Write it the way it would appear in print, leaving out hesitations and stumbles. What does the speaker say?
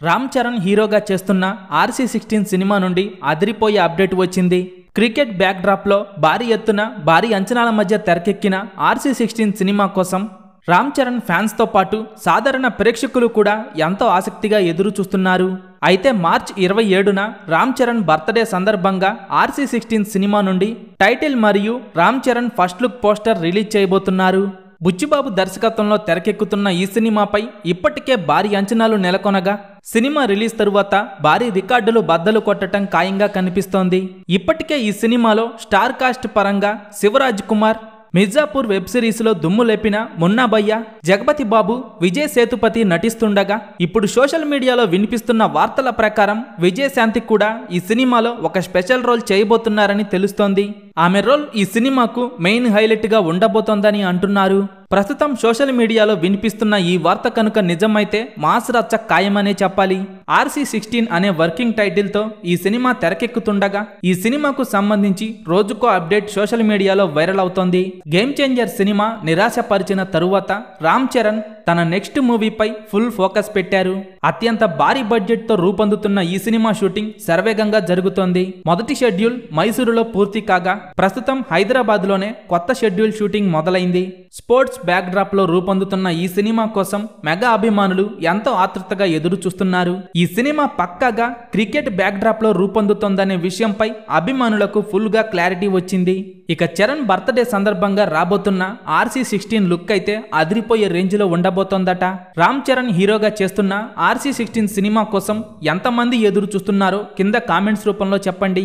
రామ్ చరణ్ హీరోగా చేస్తున్న RC16 cinema నుండి అదిరిపోయే అప్డేట్ వచ్చింది. క్రికెట్ బ్యాక్ డ్రాప్ లో భారీ ఎత్తున భారీ అంచనాల మధ్య తెరకెక్కిన RC16 సినిమా కోసం రామ్ చరణ్ ఫ్యాన్స్ తో పాటు సాధారణ ప్రేక్షకులు కూడా ఎంతో ఆసక్తిగా ఎదురు చూస్తున్నారు. అయితే మార్చ్ 27న రామ్ చరణ్ బర్త్డే సందర్భంగా RC16 సినిమా నుండి టైటిల్ మరియు Ram Charan first look poster release చేయబోతున్నారు. బుచ్చిబాబు దర్శకత్వంలో తెరకెక్కుతున్న ఈ సినిమాపై ఇప్పటికే భారీ అంచనాలు నెలకొనగా సినిమా రిలీజ్ తరువాత భారీ రికార్డులు బద్దలు కొట్టడం ఖాయంగా కనిపిస్తోంది. ఇప్పటికే ఈ సినిమాలో స్టార్ కాస్ట్ పరంగా శివరాజ్ కుమార్, మిర్జాపూర్ వెబ్ సిరీస్ లో దుమ్ము లేపిన మున్నా భయ్య, జగపతి బాబు, విజయ్ సేతుపతి నటిస్తుండగా ఇప్పుడు సోషల్ మీడియాలో వినిపిస్తున్న వార్తల ప్రకారం విజయశాంతి కూడా ఈ సినిమాలో ఒక స్పెషల్ రోల్ చేయబోతున్నారని తెలుస్తోంది. ఆమె రోల్ ఈ సినిమాకు మెయిన్ హైలైట్ గా ఉండబోతోందని అంటున్నారు. ప్రస్తుతం సోషల్ మీడియాలో వినిపిస్తున్న ఈ వార్త కనుక నిజమైతే మాస్ రచ్చ ఖాయమనే చెప్పాలి. RC16 అనే వర్కింగ్ టైటిల్ తో ఈ సినిమా తెరకెక్కుతుండగా ఈ సినిమాకు సంబంధించి రోజుకో అప్డేట్ సోషల్ మీడియాలో వైరల్ అవుతోంది. గేమ్ చేంజర్ సినిమా నిరాశపరిచిన తరువాత రామ్ చరణ్ తన నెక్స్ట్ మూవీపై ఫుల్ ఫోకస్ పెట్టారు. అత్యంత భారీ బడ్జెట్ తో రూపొందుతున్న ఈ సినిమా షూటింగ్ శరవేగంగా జరుగుతోంది. మొదటి షెడ్యూల్ మైసూరులో పూర్తి కాగా ప్రస్తుతం హైదరాబాద్ లోనే కొత్త షెడ్యూల్ షూటింగ్ మొదలైంది. స్పోర్ట్స్ బ్యాక్ డ్రాప్ లో రూపొందుతున్న ఈ సినిమా కోసం మెగా అభిమానులు ఎంతో ఆతృతగా ఎదురు చూస్తున్నారు. ఈ సినిమా పక్కాగా క్రికెట్ బ్యాక్ డ్రాప్ లో రూపొందుతోందనే విషయంపై అభిమానులకు ఫుల్ గా క్లారిటీ వచ్చింది. ఇక చరణ్ బర్త్డే సందర్భంగా రాబోతున్న RC16 లుక్ అయితే అదిరిపోయే రేంజ్ లో ఉండబోతోందట. రామ్ చరణ్ హీరోగా చేస్తున్న RC16 సినిమా కోసం ఎంతమంది ఎదురు చూస్తున్నారో కింద కామెంట్స్ రూపంలో చెప్పండి.